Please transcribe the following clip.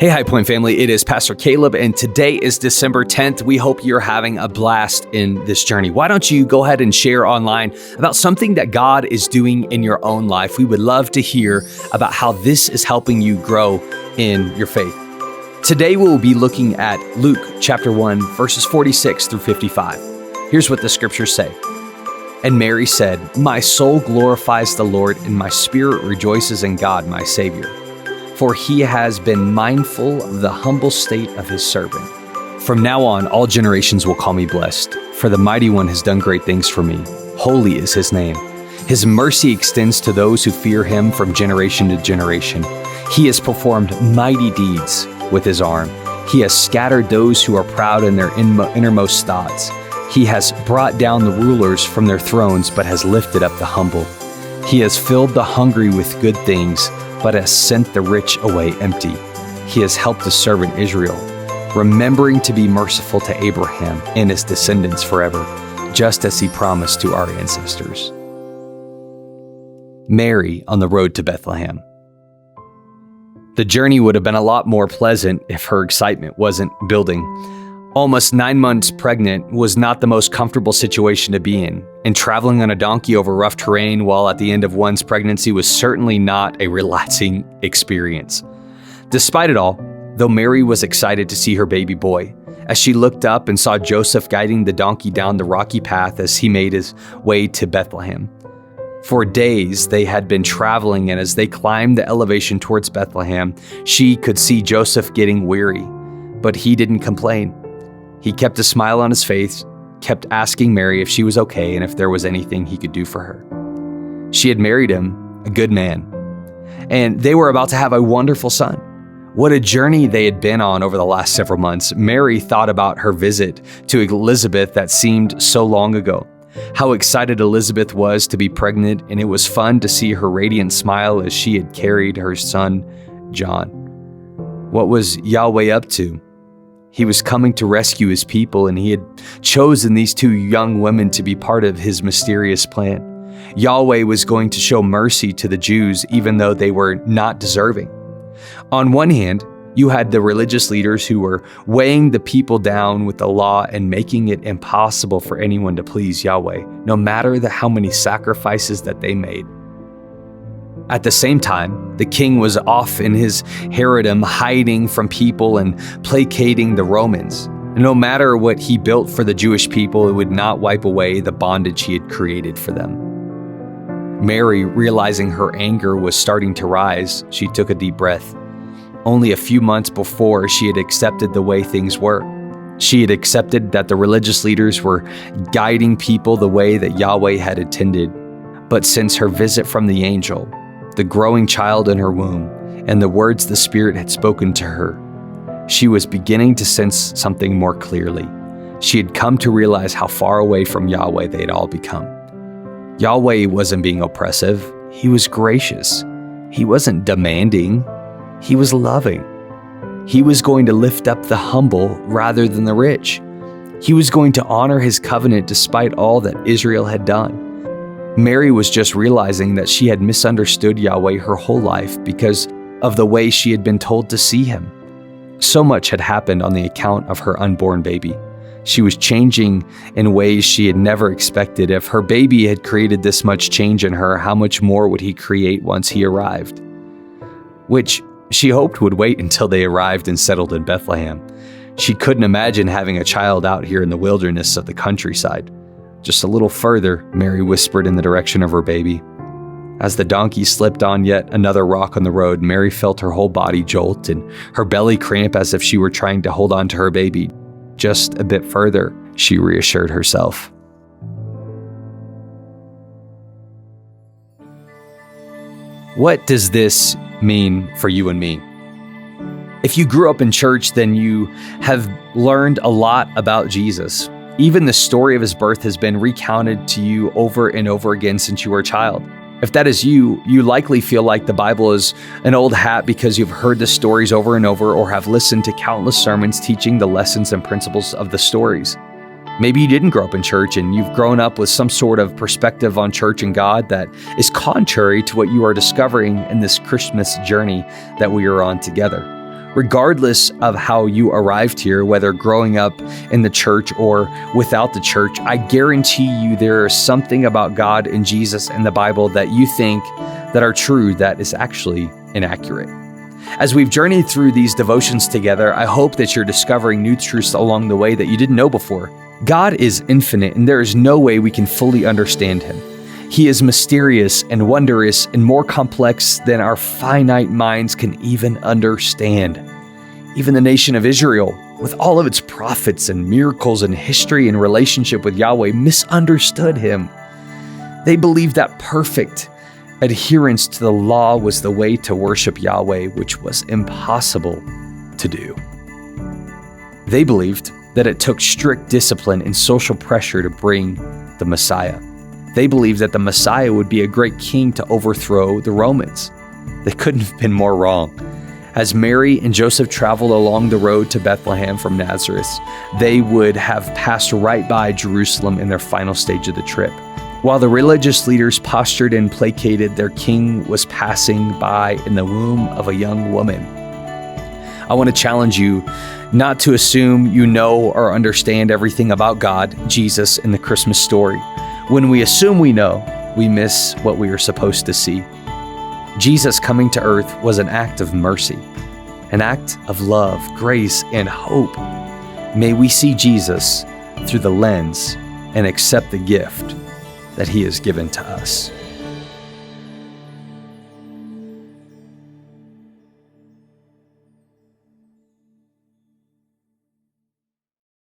Hey, Highpoint family, it is Pastor Caleb, and today is December 10th. We hope you're having a blast in this journey. Why don't you go ahead and share online about something that God is doing in your own life? We would love to hear about how this is helping you grow in your faith. Today, we'll be looking at Luke chapter 1, verses 46 through 55. Here's what the scriptures say. And Mary said, "My soul glorifies the Lord, and my spirit rejoices in God, my Savior. For he has been mindful of the humble state of his servant. From now on, all generations will call me blessed, for the Mighty One has done great things for me. Holy is his name. His mercy extends to those who fear him from generation to generation. He has performed mighty deeds with his arm. He has scattered those who are proud in their innermost thoughts. He has brought down the rulers from their thrones, but has lifted up the humble. He has filled the hungry with good things, but has sent the rich away empty. He has helped his servant Israel, remembering to be merciful to Abraham and his descendants forever, just as he promised to our ancestors." Mary on the road to Bethlehem. The journey would have been a lot more pleasant if her excitement wasn't building. Almost 9 months pregnant was not the most comfortable situation to be in, and traveling on a donkey over rough terrain while at the end of one's pregnancy was certainly not a relaxing experience. Despite it all, though, Mary was excited to see her baby boy, as she looked up and saw Joseph guiding the donkey down the rocky path as he made his way to Bethlehem. For days they had been traveling, and as they climbed the elevation towards Bethlehem, she could see Joseph getting weary, but he didn't complain. He kept a smile on his face, kept asking Mary if she was okay and if there was anything he could do for her. She had married him, a good man, and they were about to have a wonderful son. What a journey they had been on over the last several months. Mary thought about her visit to Elizabeth that seemed so long ago. How excited Elizabeth was to be pregnant, and it was fun to see her radiant smile as she had carried her son, John. What was Yahweh up to? He was coming to rescue his people, and he had chosen these two young women to be part of his mysterious plan. Yahweh was going to show mercy to the Jews, even though they were not deserving. On one hand, you had the religious leaders who were weighing the people down with the law and making it impossible for anyone to please Yahweh, no matter how many sacrifices that they made. At the same time, the king was off in his harem, hiding from people and placating the Romans. No matter what he built for the Jewish people, it would not wipe away the bondage he had created for them. Mary, realizing her anger was starting to rise, she took a deep breath. Only a few months before, she had accepted the way things were. She had accepted that the religious leaders were guiding people the way that Yahweh had intended. But since her visit from the angel, the growing child in her womb, and the words the Spirit had spoken to her, she was beginning to sense something more clearly. She had come to realize how far away from Yahweh they had all become. Yahweh wasn't being oppressive. He was gracious. He wasn't demanding. He was loving. He was going to lift up the humble rather than the rich. He was going to honor his covenant despite all that Israel had done. Mary was just realizing that she had misunderstood Yahweh her whole life because of the way she had been told to see him. So much had happened on the account of her unborn baby. She was changing in ways she had never expected. If her baby had created this much change in her, how much more would he create once he arrived? Which she hoped would wait until they arrived and settled in Bethlehem. She couldn't imagine having a child out here in the wilderness of the countryside. Just a little further, Mary whispered in the direction of her baby. As the donkey slipped on yet another rock on the road, Mary felt her whole body jolt and her belly cramp as if she were trying to hold on to her baby. Just a bit further, she reassured herself. What does this mean for you and me? If you grew up in church, then you have learned a lot about Jesus. Even the story of his birth has been recounted to you over and over again since you were a child. If that is you, you likely feel like the Bible is an old hat because you've heard the stories over and over or have listened to countless sermons teaching the lessons and principles of the stories. Maybe you didn't grow up in church and you've grown up with some sort of perspective on church and God that is contrary to what you are discovering in this Christmas journey that we are on together. Regardless of how you arrived here, whether growing up in the church or without the church, I guarantee you there is something about God and Jesus and the Bible that you think that are true that is actually inaccurate. As we've journeyed through these devotions together, I hope that you're discovering new truths along the way that you didn't know before. God is infinite, and there is no way we can fully understand Him. He is mysterious and wondrous and more complex than our finite minds can even understand. Even the nation of Israel, with all of its prophets and miracles and history and relationship with Yahweh, misunderstood Him. They believed that perfect adherence to the law was the way to worship Yahweh, which was impossible to do. They believed that it took strict discipline and social pressure to bring the Messiah. They believed that the Messiah would be a great king to overthrow the Romans. They couldn't have been more wrong. As Mary and Joseph traveled along the road to Bethlehem from Nazareth, they would have passed right by Jerusalem in their final stage of the trip. While the religious leaders postured and placated, their king was passing by in the womb of a young woman. I want to challenge you not to assume you know or understand everything about God, Jesus, and the Christmas story. When we assume we know, we miss what we are supposed to see. Jesus coming to earth was an act of mercy, an act of love, grace, and hope. May we see Jesus through the lens and accept the gift that He has given to us.